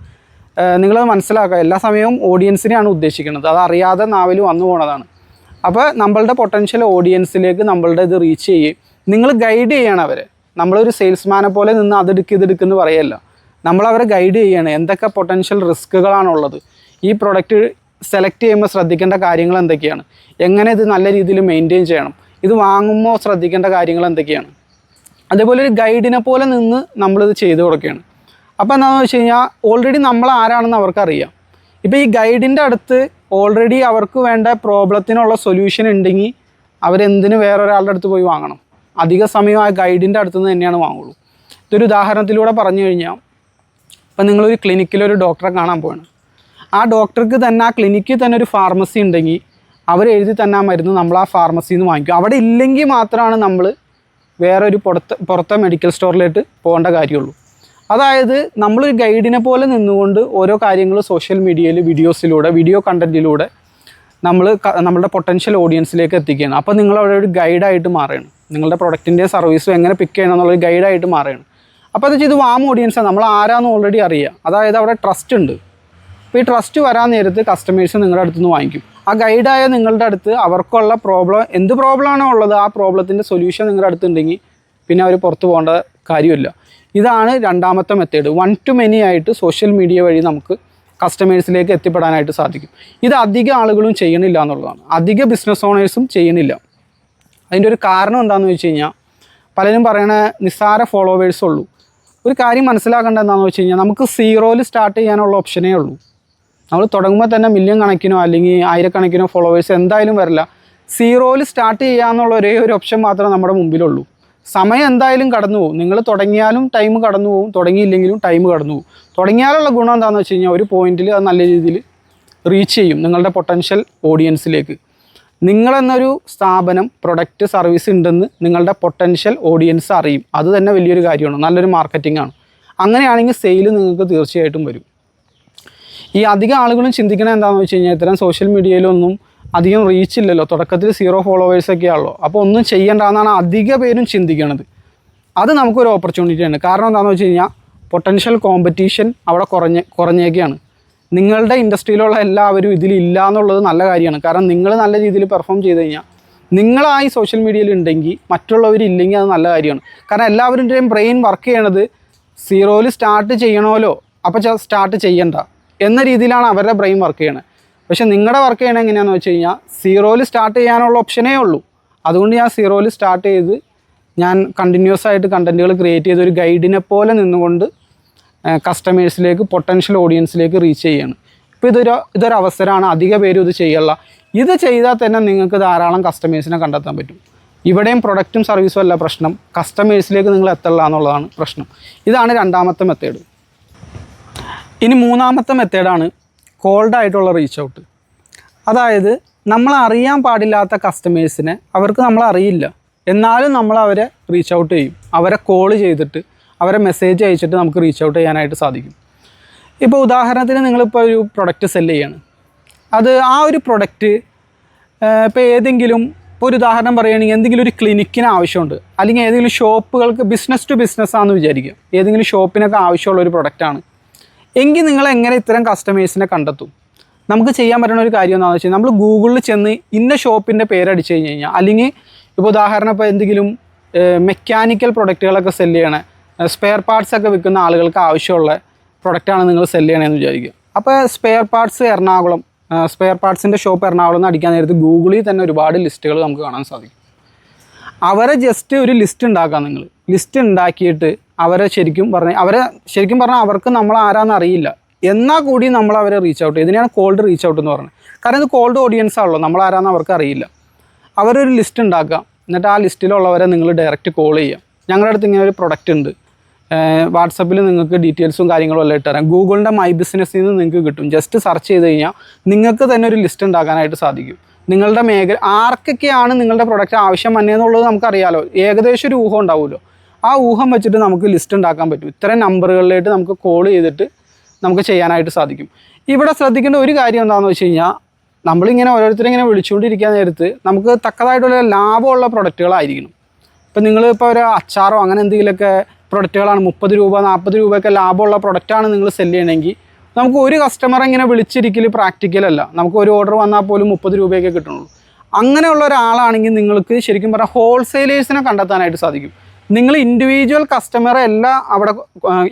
A: നിങ്ങളത് മനസ്സിലാക്കുക, എല്ലാ സമയവും ഓഡിയൻസിനെയാണ് ഉദ്ദേശിക്കുന്നത്, അത് അറിയാതെ നാവിൽ വന്നു പോണതാണ്. അപ്പോൾ നമ്മളുടെ പൊട്ടൻഷ്യൽ ഓഡിയൻസിലേക്ക് നമ്മളുടെ ഇത് റീച്ച് ചെയ്യുകയും നിങ്ങൾ ഗൈഡ് ചെയ്യണം അവരെ. നമ്മളൊരു സെയിൽസ്മാനെ പോലെ നിന്ന് ഇതെടുക്കെന്ന് പറയല്ല, നമ്മളവരെ ഗൈഡ് ചെയ്യണം. എന്തൊക്കെ പൊട്ടൻഷ്യൽ റിസ്ക്കുകളാണുള്ളത്, ഈ പ്രൊഡക്റ്റ് സെലക്ട് ചെയ്യുമ്പോൾ ശ്രദ്ധിക്കേണ്ട കാര്യങ്ങൾ എന്തൊക്കെയാണ്, എങ്ങനെ ഇത് നല്ല രീതിയിൽ മെയിൻറ്റെയിൻ ചെയ്യണം, ഇത് വാങ്ങുമ്പോൾ ശ്രദ്ധിക്കേണ്ട കാര്യങ്ങൾ എന്തൊക്കെയാണ്. അതേപോലെ ഒരു ഗൈഡിനെ പോലെ നിന്ന് നമ്മളിത് ചെയ്തു കൊടുക്കുകയാണ്. അപ്പോൾ എന്താണെന്ന് വെച്ച് കഴിഞ്ഞാൽ ഓൾറെഡി നമ്മൾ ആരാണെന്ന് അവർക്കറിയാം. ഇപ്പോൾ ഈ ഗൈഡിൻ്റെ അടുത്ത് ഓൾറെഡി അവർക്ക് വേണ്ട പ്രോബ്ലത്തിനുള്ള സൊല്യൂഷൻ ഉണ്ടെങ്കിൽ അവരെന്തിന് വേറൊരാളുടെ അടുത്ത് പോയി വാങ്ങണം? അധിക സമയം ആ ഗൈഡിൻ്റെ അടുത്ത് നിന്ന് തന്നെയാണ് വാങ്ങുള്ളൂ. ഇതൊരു ഉദാഹരണത്തിലൂടെ പറഞ്ഞു കഴിഞ്ഞാൽ, ഇപ്പം നിങ്ങളൊരു ക്ലിനിക്കിലൊരു ഡോക്ടറെ കാണാൻ പോവാണ്. ആ ഡോക്ടർക്ക് തന്നെ ആ ക്ലിനിക്കിൽ തന്നെ ഒരു ഫാർമസി ഉണ്ടെങ്കിൽ അവരെഴുതി തന്നെ ആ മരുന്ന് നമ്മൾ ആ ഫാർമസിയിൽ നിന്ന് വാങ്ങിക്കും. അവിടെ ഇല്ലെങ്കിൽ മാത്രമാണ് നമ്മൾ വേറൊരു പുറത്തെ മെഡിക്കൽ സ്റ്റോറിലേക്ക് പോകേണ്ട കാര്യമുള്ളൂ. അതായത് നമ്മളൊരു ഗൈഡിനെ പോലെ നിന്നുകൊണ്ട് ഓരോ കാര്യങ്ങൾ സോഷ്യൽ മീഡിയയിൽ വീഡിയോസിലൂടെ, വീഡിയോ കണ്ടൻറ്റിലൂടെ നമ്മളുടെ പൊട്ടൻഷ്യൽ ഓഡിയൻസിലേക്ക് എത്തിക്കുകയാണ്. അപ്പോൾ നിങ്ങളവിടെ ഒരു ഗൈഡായിട്ട് മാറുകയാണ്. നിങ്ങളുടെ പ്രൊഡക്റ്റിൻ്റെ സർവീസും എങ്ങനെ പിക്ക് ചെയ്യണം എന്നുള്ളൊരു ഗൈഡായിട്ട് മാറുകയാണ്. അപ്പോൾ അത് ഇത് വാം ഓഡിയൻസാണ്, നമ്മൾ ആരാന്ന് ഓൾറെഡി അറിയുക. അതായത് അവിടെ ട്രസ്റ്റ് ഉണ്ട്. അപ്പോൾ ഈ ട്രസ്റ്റ് വരാൻ നേരത്ത് കസ്റ്റമേഴ്സ് നിങ്ങളുടെ അടുത്ത് നിന്ന് വാങ്ങിക്കും. ആ ഗൈഡായ നിങ്ങളുടെ അടുത്ത് അവർക്കുള്ള പ്രോബ്ലം എന്ത് പ്രോബ്ലമാണോ ഉള്ളത് ആ പ്രോബ്ലത്തിൻ്റെ സൊല്യൂഷൻ നിങ്ങളുടെ അടുത്തുണ്ടെങ്കിൽ പിന്നെ അവർ പുറത്ത് പോകേണ്ട കാര്യമില്ല. ഇതാണ് രണ്ടാമത്തെ മെത്തേഡ്. 1 to many ആയിട്ട് സോഷ്യൽ മീഡിയ വഴി നമുക്ക് കസ്റ്റമേഴ്സിലേക്ക് എത്തിപ്പെടാനായിട്ട് സാധിക്കും. ഇത് അധികം ആളുകളും ചെയ്യണില്ല എന്നുള്ളതാണ്. അധിക ബിസിനസ് ഓണേഴ്സും ചെയ്യണില്ല. അതിൻ്റെ ഒരു കാരണം എന്താണെന്ന് വെച്ച് കഴിഞ്ഞാൽ പലരും പറയണ നിസ്സാര ഫോളോവേഴ്സ് ഉള്ളൂ. ഒരു കാര്യം മനസ്സിലാക്കേണ്ടത് എന്താണെന്ന് വെച്ച് കഴിഞ്ഞാൽ നമുക്ക് സീറോയിൽ സ്റ്റാർട്ട് ചെയ്യാനുള്ള ഓപ്ഷനേ ഉള്ളൂ. നമ്മൾ തുടങ്ങുമ്പോൾ തന്നെ മില്യൺ കണക്കിനോ അല്ലെങ്കിൽ ആയിരക്കണക്കിനോ ഫോളോവേഴ്സ് എന്തായാലും വരില്ല. സീറോയിൽ സ്റ്റാർട്ട് ചെയ്യാന്നുള്ള ഒരേ ഒരു ഓപ്ഷൻ മാത്രമേ നമ്മുടെ മുമ്പിലുള്ളൂ. സമയം എന്തായാലും കടന്നു പോകും. നിങ്ങൾ തുടങ്ങിയാലും ടൈം കടന്നു പോകും, തുടങ്ങിയില്ലെങ്കിലും ടൈം കടന്നു പോകും. തുടങ്ങിയാലുള്ള ഗുണം എന്താണെന്ന് വെച്ച് കഴിഞ്ഞാൽ ഒരു പോയിന്റിൽ അത് നല്ല രീതിയിൽ റീച്ച് ചെയ്യും നിങ്ങളുടെ പൊട്ടൻഷ്യൽ ഓഡിയൻസിലേക്ക്. നിങ്ങളെന്നൊരു സ്ഥാപനം പ്രൊഡക്റ്റ് സർവീസ് ഉണ്ടെന്ന് നിങ്ങളുടെ പൊട്ടൻഷ്യൽ ഓഡിയൻസ് അറിയും. അത് തന്നെ വലിയൊരു കാര്യമാണ്, നല്ലൊരു മാർക്കറ്റിംഗ് ആണ്. അങ്ങനെയാണെങ്കിൽ സെയിൽ നിങ്ങൾക്ക് തീർച്ചയായിട്ടും വരും. ഈ അധികം ആളുകളും ചിന്തിക്കണത് എന്താണെന്ന് വെച്ച് കഴിഞ്ഞാൽ ഇത്തരം സോഷ്യൽ മീഡിയയിലൊന്നും അധികം റീച്ച് ഇല്ലല്ലോ, തുടക്കത്തിൽ 0 ഫോളോവേഴ്സൊക്കെ ആണല്ലോ, അപ്പോൾ ഒന്നും ചെയ്യേണ്ടെന്നാണ് അധിക പേരും ചിന്തിക്കണത്. അത് നമുക്കൊരു ഓപ്പർച്യൂണിറ്റിയാണ്. കാരണം എന്താണെന്ന് വെച്ച് കഴിഞ്ഞാൽ പൊട്ടൻഷ്യൽ കോമ്പറ്റീഷൻ അവിടെ കുറഞ്ഞേക്കാണ്. നിങ്ങളുടെ ഇൻഡസ്ട്രിയിലുള്ള എല്ലാവരും ഇതിലില്ല എന്നുള്ളത് നല്ല കാര്യമാണ്. കാരണം നിങ്ങൾ നല്ല രീതിയിൽ പെർഫോം ചെയ്ത് കഴിഞ്ഞാൽ നിങ്ങളായി സോഷ്യൽ മീഡിയയിൽ ഉണ്ടെങ്കിൽ മറ്റുള്ളവരില്ലെങ്കിൽ അത് നല്ല കാര്യമാണ്. കാരണം എല്ലാവരുടെയും ബ്രെയിൻ വർക്ക് ചെയ്യണത് 0യിൽ സ്റ്റാർട്ട് ചെയ്യണമല്ലോ, അപ്പോൾ സ്റ്റാർട്ട് ചെയ്യണ്ട എന്ന രീതിയിലാണ് അവരുടെ ബ്രെയിൻ വർക്ക് ചെയ്യണത്. പക്ഷേ നിങ്ങളുടെ വർക്ക് ചെയ്യണത് എങ്ങനെയാണെന്ന് വെച്ച് കഴിഞ്ഞാൽ 0യിൽ സ്റ്റാർട്ട് ചെയ്യാനുള്ള ഓപ്ഷനേ ഉള്ളൂ. അതുകൊണ്ട് ഞാൻ 0യിൽ സ്റ്റാർട്ട് ചെയ്ത് ഞാൻ കണ്ടിന്യൂസ് ആയിട്ട് കണ്ടൻറ്റുകൾ ക്രിയേറ്റ് ചെയ്ത് ഒരു ഗൈഡിനെ പോലെ നിന്നുകൊണ്ട് കസ്റ്റമേഴ്സിലേക്ക് പൊട്ടൻഷ്യൽ ഓഡിയൻസിലേക്ക് റീച്ച് ചെയ്യാണ്. ഇപ്പോൾ ഇതൊരു അവസരമാണ്. അധിക പേരും ഇത് ചെയ്യല്ല. ഇത് ചെയ്താൽ തന്നെ നിങ്ങൾക്ക് ധാരാളം കസ്റ്റമേഴ്സിനെ കണ്ടെത്താൻ പറ്റും. ഇവിടെയും പ്രൊഡക്റ്റും സർവീസും അല്ല പ്രശ്നം, കസ്റ്റമേഴ്സിലേക്ക് നിങ്ങൾ എത്തല്ല എന്നുള്ളതാണ് പ്രശ്നം. ഇതാണ് രണ്ടാമത്തെ മെത്തേഡ്. ഇനി മൂന്നാമത്തെ മെത്തേഡാണ് കോൾഡ് ആയിട്ടുള്ള റീച്ച് ഔട്ട്. അതായത് നമ്മൾ അറിയാൻ പാടില്ലാത്ത കസ്റ്റമേഴ്സിനെ അവർക്ക് നമ്മൾ അറിയില്ല, എന്നാലും നമ്മൾ അവരെ റീച്ച് ഔട്ട് ചെയ്യും. അവരെ കോൾ ചെയ്തിട്ട് അവരെ മെസ്സേജ് അയച്ചിട്ട് നമുക്ക് റീച്ച് ഔട്ട് ചെയ്യാനായിട്ട് സാധിക്കും. ഇപ്പോൾ ഉദാഹരണത്തിന് നിങ്ങളിപ്പോൾ ഒരു പ്രൊഡക്റ്റ് സെല്ല് ചെയ്യാണ്. അത് ആ ഒരു പ്രൊഡക്റ്റ് ഇപ്പോൾ ഏതെങ്കിലും ഒരു ഉദാഹരണം പറയുകയാണെങ്കിൽ എന്തെങ്കിലും ഒരു ക്ലിനിക്കിന് ആവശ്യമുണ്ട്, അല്ലെങ്കിൽ ഏതെങ്കിലും ഷോപ്പുകൾക്ക് ബിസിനസ് ടു ബിസിനസ് ആണെന്ന് വിചാരിക്കുക, ഏതെങ്കിലും ഷോപ്പിനൊക്കെ ആവശ്യമുള്ള ഒരു പ്രൊഡക്റ്റാണ് എങ്കിൽ നിങ്ങൾ എങ്ങനെ ഇത്തരം കസ്റ്റമേഴ്സിനെ കണ്ടെത്തും? നമുക്ക് ചെയ്യാൻ പറ്റുന്ന ഒരു കാര്യം എന്താണെന്ന് വെച്ചാൽ നമ്മൾ ഗൂഗിളിൽ ചെന്ന് ഇന്ന ഷോപ്പിൻ്റെ പേരടിച്ച് കഴിഞ്ഞ് കഴിഞ്ഞാൽ, അല്ലെങ്കിൽ ഇപ്പോൾ ഉദാഹരണം ഇപ്പോൾ എന്തെങ്കിലും മെക്കാനിക്കൽ പ്രൊഡക്റ്റുകളൊക്കെ സെല്ല് ചെയ്യണേ, സ്പെയർ പാർട്സ് ഒക്കെ വിൽക്കുന്ന ആളുകൾക്ക് ആവശ്യമുള്ള പ്രൊഡക്റ്റാണ് നിങ്ങൾ സെല്ല് ചെയ്യണമെന്ന് വിചാരിക്കുക. അപ്പോൾ സ്പെയർ പാർട്സ് എറണാകുളം, സ്പെയർ പാർട്സിൻ്റെ ഷോപ്പ് എറണാകുളം എന്ന് അടിക്കാൻ നേരത്ത് ഗൂഗിളിൽ തന്നെ ഒരുപാട് ലിസ്റ്റുകൾ നമുക്ക് കാണാൻ സാധിക്കും. അവരെ ജസ്റ്റ് ഒരു ലിസ്റ്റ് ഉണ്ടാക്കാം. നിങ്ങൾ ലിസ്റ്റ് ഉണ്ടാക്കിയിട്ട് അവരെ ശരിക്കും പറഞ്ഞാൽ അവർക്ക് നമ്മൾ ആരാന്ന് അറിയില്ല, എന്നാൽ കൂടി നമ്മൾ അവരെ റീച്ച് ഔട്ട് ചെയ്യും. ഇതിനെയാണ് കോൾഡ് റീച്ച് ഔട്ട് എന്ന് പറയുന്നത്. കാരണം ഇത് കോൾഡ് ഓഡിയൻസ് ആണല്ലോ, നമ്മൾ ആരാന്ന് അവർക്ക് അറിയില്ല. അവരൊരു ലിസ്റ്റ് ഉണ്ടാക്കുക, എന്നിട്ട് ആ ലിസ്റ്റിലുള്ളവരെ നിങ്ങൾ ഡയറക്റ്റ് കോൾ ചെയ്യുക. ഞങ്ങളുടെ അടുത്ത് ഇങ്ങനെ ഒരു പ്രൊഡക്റ്റ് ഉണ്ട്, വാട്സപ്പിൽ നിങ്ങൾക്ക് ഡീറ്റെയിൽസും കാര്യങ്ങളും എല്ലാം ഇട്ടുതരാം. ഗൂഗിളിൻ്റെ മൈ ബിസിനസ്സിൽ നിന്ന് നിങ്ങൾക്ക് കിട്ടും. ജസ്റ്റ് സെർച്ച് ചെയ്ത് കഴിഞ്ഞാൽ നിങ്ങൾക്ക് തന്നെ ഒരു ലിസ്റ്റ് ഉണ്ടാക്കാനായിട്ട് സാധിക്കും. നിങ്ങളുടെ മേഖല ആർക്കൊക്കെയാണ് നിങ്ങളുടെ പ്രൊഡക്റ്റ് ആവശ്യം വന്നതെന്നുള്ളത് നമുക്കറിയാമല്ലോ, ഏകദേശം ഒരു ഊഹം ഉണ്ടാവുമല്ലോ. ആ ഊഹം വെച്ചിട്ട് നമുക്ക് ലിസ്റ്റ് ഉണ്ടാക്കാൻ പറ്റും. ഇത്തരം നമ്പറുകളിലായിട്ട് നമുക്ക് കോൾ ചെയ്തിട്ട് നമുക്ക് ചെയ്യാനായിട്ട് സാധിക്കും. ഇവിടെ ശ്രദ്ധിക്കേണ്ട ഒരു കാര്യം എന്താണെന്ന് വെച്ച് കഴിഞ്ഞാൽ നമ്മളിങ്ങനെ ഓരോരുത്തരിങ്ങനെ വിളിച്ചുകൊണ്ടിരിക്കാൻ നേരത്ത് നമുക്ക് തക്കതായിട്ടുള്ള ലാഭമുള്ള പ്രൊഡക്റ്റുകളായിരിക്കണം. ഇപ്പം നിങ്ങളിപ്പോൾ ഒരു അച്ചാറോ അങ്ങനെ എന്തെങ്കിലുമൊക്കെ പ്രൊഡക്റ്റുകളാണ് 30 രൂപ 40 രൂപയൊക്കെ ലാഭമുള്ള പ്രൊഡക്റ്റാണ് നിങ്ങൾ സെല്ല് ചെയ്യണമെങ്കിൽ നമുക്ക് ഒരു കസ്റ്റമറെ ഇങ്ങനെ വിളിച്ചിരിക്കൽ പ്രാക്ടിക്കലല്ല. നമുക്ക് ഒരു ഓർഡർ വന്നാൽ പോലും 30 രൂപയൊക്കെ കിട്ടുന്നുള്ളൂ. അങ്ങനെയുള്ള ഒരാളാണെങ്കിൽ നിങ്ങൾക്ക് ശരിക്കും പറഞ്ഞാൽ ഹോൾസെയിലേഴ്സിനെ കണ്ടെത്താനായിട്ട് സാധിക്കും. നിങ്ങൾ ഇൻഡിവിജ്വൽ കസ്റ്റമറെ അല്ല അവിടെ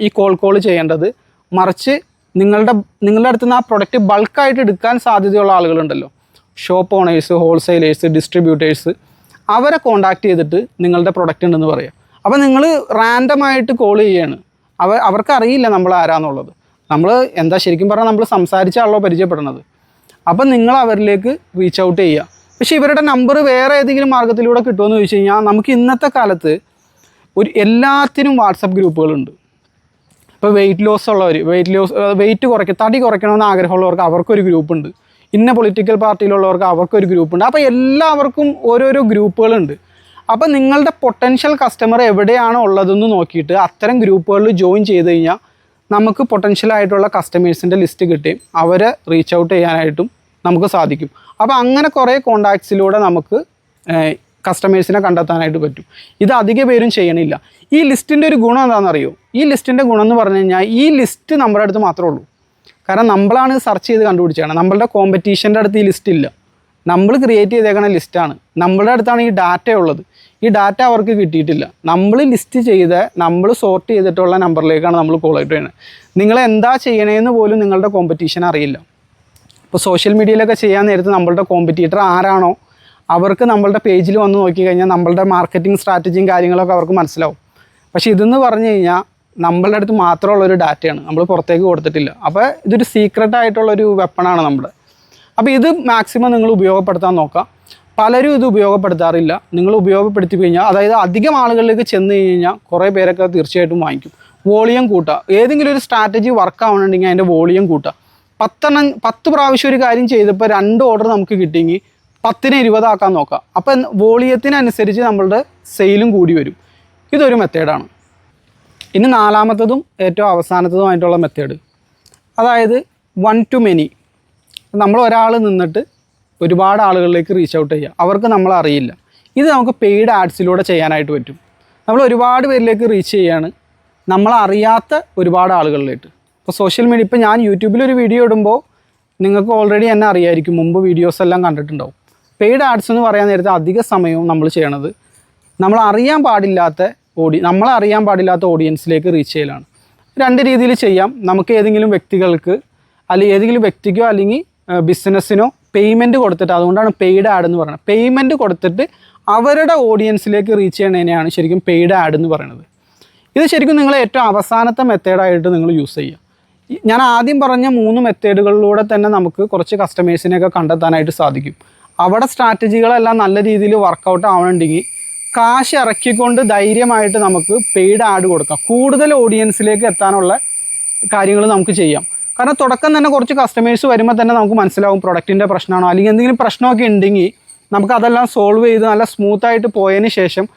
A: ഈ കോൾ ചെയ്യേണ്ടത്, മറിച്ച് നിങ്ങളുടെ അടുത്ത് നിന്ന് ആ പ്രൊഡക്റ്റ് ബൾക്കായിട്ട് എടുക്കാൻ സാധ്യതയുള്ള ആളുകളുണ്ടല്ലോ, ഷോപ്പ് ഓണേഴ്സ്, ഹോൾസെയിലേഴ്സ്, ഡിസ്ട്രിബ്യൂട്ടേഴ്സ്, അവരെ കോൺടാക്ട് ചെയ്തിട്ട് നിങ്ങളുടെ പ്രൊഡക്റ്റ് ഉണ്ടെന്ന് പറയാം. അപ്പോൾ നിങ്ങൾ റാൻഡമായിട്ട് കോൾ ചെയ്യുകയാണ്. അവർക്കറിയില്ല നമ്മൾ ആരാന്നുള്ളത്. നമ്മൾ എന്താ ശരിക്കും പറഞ്ഞാൽ നമ്മൾ സംസാരിച്ചാണല്ലോ പരിചയപ്പെടുന്നത്. അപ്പം നിങ്ങൾ അവരിലേക്ക് റീച്ച് ഔട്ട് ചെയ്യുക. പക്ഷേ ഇവരുടെ നമ്പർ വേറെ ഏതെങ്കിലും മാർഗ്ഗത്തിലൂടെ കിട്ടുമെന്ന് ചോദിച്ചു കഴിഞ്ഞാൽ നമുക്ക് ഇന്നത്തെ കാലത്ത് എല്ലാത്തിനും വാട്സപ്പ് ഗ്രൂപ്പുകളുണ്ട്. ഇപ്പോൾ വെയിറ്റ് ലോസ് ഉള്ളവർ, തടി കുറയ്ക്കണമെന്ന് ആഗ്രഹമുള്ളവർക്ക് അവർക്കൊരു ഗ്രൂപ്പുണ്ട്. ഇന്ന പൊളിറ്റിക്കൽ പാർട്ടിയിലുള്ളവർക്ക് അവർക്കൊരു ഗ്രൂപ്പുണ്ട്. അപ്പോൾ എല്ലാവർക്കും ഓരോരോ ഗ്രൂപ്പുകളുണ്ട്. അപ്പോൾ നിങ്ങളുടെ പൊട്ടൻഷ്യൽ കസ്റ്റമർ എവിടെയാണോ ഉള്ളതെന്ന് നോക്കിയിട്ട് അത്തരം ഗ്രൂപ്പുകളിൽ ജോയിൻ ചെയ്ത് കഴിഞ്ഞാൽ നമുക്ക് പൊട്ടൻഷ്യലായിട്ടുള്ള കസ്റ്റമേഴ്സിൻ്റെ ലിസ്റ്റ് കിട്ടുകയും അവരെ റീച്ച് ഔട്ട് ചെയ്യാനായിട്ടും നമുക്ക് സാധിക്കും. അപ്പോൾ അങ്ങനെ കുറേ കോണ്ടാക്ട്സിലൂടെ നമുക്ക് കസ്റ്റമേഴ്സിനെ കണ്ടെത്താനായിട്ട് പറ്റും. ഇത് അധിക പേരും ചെയ്യണില്ല. ഈ ലിസ്റ്റിൻ്റെ ഒരു ഗുണം എന്താണെന്നറിയോ? ഈ ലിസ്റ്റിൻ്റെ ഗുണം എന്ന് പറഞ്ഞു കഴിഞ്ഞാൽ ഈ ലിസ്റ്റ് നമ്മുടെ അടുത്ത് മാത്രമേ ഉള്ളൂ. കാരണം നമ്മളാണ് സെർച്ച് ചെയ്ത് കണ്ടുപിടിച്ചാണ്. നമ്മളുടെ കോമ്പറ്റീഷൻ്റെ അടുത്ത് ഈ ലിസ്റ്റ് ഇല്ല, നമ്മൾ ക്രിയേറ്റ് ചെയ്തേക്കണ ലിസ്റ്റാണ്. നമ്മളുടെ അടുത്താണ് ഈ ഡാറ്റ ഉള്ളത്. ഈ ഡാറ്റ അവർക്ക് കിട്ടിയിട്ടില്ല. നമ്മൾ ലിസ്റ്റ് ചെയ്ത് നമ്മൾ സോർട്ട് ചെയ്തിട്ടുള്ള നമ്പറിലേക്കാണ് നമ്മൾ കോൾ ആയിട്ട് വരുന്നത്. നിങ്ങൾ എന്താ ചെയ്യണേന്ന് പോലും നിങ്ങളുടെ കോമ്പറ്റീഷൻ അറിയില്ല. ഇപ്പോൾ സോഷ്യൽ മീഡിയയിലൊക്കെ ചെയ്യാൻ നേരത്ത് നമ്മളുടെ കോമ്പറ്റീറ്റർ ആരാണോ അവർക്ക് നമ്മളുടെ പേജിൽ വന്ന് നോക്കിക്കഴിഞ്ഞാൽ നമ്മളുടെ മാർക്കറ്റിംഗ് സ്ട്രാറ്റജിയും കാര്യങ്ങളൊക്കെ അവർക്ക് മനസ്സിലാവും. പക്ഷേ ഇതെന്ന് പറഞ്ഞു കഴിഞ്ഞാൽ നമ്മളുടെ അടുത്ത് മാത്രമുള്ളൊരു ഡാറ്റയാണ്, നമ്മൾ പുറത്തേക്ക് കൊടുത്തിട്ടില്ല. അപ്പോൾ ഇതൊരു സീക്രട്ട് ആയിട്ടുള്ളൊരു വെപ്പണാണ് നമ്മുടെ. അപ്പോൾ ഇത് മാക്സിമം നിങ്ങൾ ഉപയോഗപ്പെടുത്താൻ നോക്കാം. പലരും ഇത് ഉപയോഗപ്പെടുത്താറില്ല. നിങ്ങൾ ഉപയോഗപ്പെടുത്തി കഴിഞ്ഞാൽ, അതായത് അധികം ആളുകളിലേക്ക് ചെന്ന് കഴിഞ്ഞാൽ കുറേ പേരൊക്കെ തീർച്ചയായിട്ടും വാങ്ങിക്കും. വോളിയം കൂട്ടുക. ഏതെങ്കിലും ഒരു സ്ട്രാറ്റജി വർക്ക് ആവണമെങ്കിൽ അതിൻ്റെ വോളിയം കൂട്ടുക. 10 പ്രാവശ്യം ഒരു കാര്യം ചെയ്തപ്പോൾ 2 ഓർഡർ നമുക്ക് കിട്ടിയെങ്കിൽ 10നെ 20 ആക്കാൻ നോക്കാം. അപ്പം വോളിയത്തിനനുസരിച്ച് നമ്മളുടെ സെയിലും കൂടി വരും. ഇതൊരു മെത്തേഡാണ്. ഇനി 4മത്തതും ഏറ്റവും അവസാനത്തതുമായിട്ടുള്ള മെത്തേഡ്, അതായത് 1 to many. നമ്മൾ ഒരാൾ നിന്നിട്ട് ഒരുപാട് ആളുകളിലേക്ക് റീച്ച് ഔട്ട് ചെയ്യുക. അവർക്ക് നമ്മളെ അറിയില്ല. ഇത് നമുക്ക് പെയ്ഡ് ആഡ്സിലൂടെ ചെയ്യാനായിട്ട് പറ്റും. നമ്മൾ ഒരുപാട് പേരിലേക്ക് റീച്ച് ചെയ്യാണ്, നമ്മളറിയാത്ത ഒരുപാട് ആളുകളിലേക്ക്. ഇപ്പോൾ സോഷ്യൽ മീഡിയ, ഇപ്പോൾ ഞാൻ യൂട്യൂബിലൊരു വീഡിയോ ഇടുമ്പോൾ നിങ്ങൾക്ക് ഓൾറെഡി എന്നെ അറിയായിരിക്കും, മുമ്പ് വീഡിയോസ് എല്ലാം കണ്ടിട്ടുണ്ടാവും. പെയ്ഡ് ആഡ്സ് എന്ന് പറയാൻ നേരത്തെ അധിക സമയവും നമ്മൾ ചെയ്യണത് നമ്മളറിയാൻ പാടില്ലാത്ത ഓഡിയൻസിലേക്ക് റീച്ച് ചെയ്യലാണ്. 2 രീതിയിൽ ചെയ്യാം. നമുക്ക് ഏതെങ്കിലും വ്യക്തികൾക്ക്, അല്ലെങ്കിൽ ഏതെങ്കിലും വ്യക്തിക്കോ അല്ലെങ്കിൽ ബിസിനസ്സിനോ പേയ്മെൻറ്റ് കൊടുത്തിട്ട്, അതുകൊണ്ടാണ് പെയ്ഡ് ആഡ് എന്ന് പറയുന്നത്. പേയ്മെൻറ്റ് കൊടുത്തിട്ട് അവരുടെ ഓഡിയൻസിലേക്ക് റീച്ച് ചെയ്യണതിനെയാണ് ശരിക്കും പെയ്ഡ് ആഡ് എന്ന് പറയുന്നത്. ഇത് ശരിക്കും നിങ്ങൾ ഏറ്റവും അവസാനത്തെ മെത്തേഡായിട്ട് നിങ്ങൾ യൂസ് ചെയ്യുക. ഞാൻ ആദ്യം പറഞ്ഞ 3 മെത്തേഡുകളിലൂടെ തന്നെ നമുക്ക് കുറച്ച് കസ്റ്റമേഴ്സിനെയൊക്കെ കണ്ടെത്താനായിട്ട് സാധിക്കും. അവിടെ സ്ട്രാറ്റജികളെല്ലാം നല്ല രീതിയിൽ വർക്കൗട്ട് ആവണമെങ്കിൽ കാശ് ഇറക്കിക്കൊണ്ട് ധൈര്യമായിട്ട് നമുക്ക് പെയ്ഡ് ആഡ് കൊടുക്കാം. കൂടുതൽ ഓഡിയൻസിലേക്ക് എത്താനുള്ള കാര്യങ്ങൾ നമുക്ക് ചെയ്യാം. കാരണം തുടക്കം തന്നെ കുറച്ച് കസ്റ്റമേഴ്സ് വരുമ്പോൾ തന്നെ നമുക്ക് മനസ്സിലാവും പ്രൊഡക്റ്റിൻ്റെ പ്രശ്നമാണോ, അല്ലെങ്കിൽ എന്തെങ്കിലും പ്രശ്നമൊക്കെ ഉണ്ടെങ്കിൽ നമുക്കതെല്ലാം സോൾവ് ചെയ്ത് നല്ല സ്മൂത്തായിട്ട് പോയതിന് ശേഷം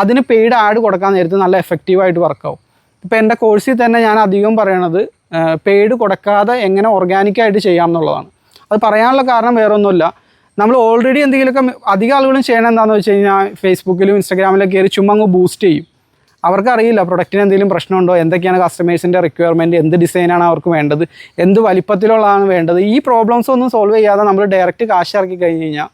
A: അതിന് പെയ്ഡ് ആഡ് കൊടുക്കാൻ നേരത്ത് നല്ല എഫക്റ്റീവായിട്ട് വർക്കാവും. ഇപ്പോൾ എൻ്റെ കോഴ്സിൽ തന്നെ ഞാൻ അധികം പറയണത് പെയ്ഡ് കൊടുക്കാതെ എങ്ങനെ ഓർഗാനിക്കായിട്ട് ചെയ്യാം എന്നുള്ളതാണ്. അത് പറയാനുള്ള കാരണം വേറൊന്നുമില്ല, നമ്മൾ ഓൾറെഡി എന്തെങ്കിലുമൊക്കെ അധികം ആളുകളും ചെയ്യണം എന്താണെന്ന് വെച്ച് കഴിഞ്ഞാൽ ഫേസ്ബുക്കിലും ഇൻസ്റ്റാഗ്രാമിലൊക്കെ കയറി ചുമ്മാ അങ്ങ് ബൂസ്റ്റ് ചെയ്യും. അവർക്കറിയില്ല പ്രൊഡക്റ്റിന് എന്തെങ്കിലും പ്രശ്നമുണ്ടോ, എന്തൊക്കെയാണ് കസ്റ്റമേഴ്സിൻ്റെ റിക്വയർമെൻറ്റ്, എന്ത് ഡിസൈനാണ് അവർക്ക് വേണ്ടത്, എന്ത് വലിപ്പത്തിലുള്ളതാണ് വേണ്ടത്. ഈ പ്രോബ്ലംസ് ഒന്നും സോൾവ് ചെയ്യാതെ നമ്മൾ ഡയറക്റ്റ് കാശ് ഇറക്കി കഴിഞ്ഞ് കഴിഞ്ഞാൽ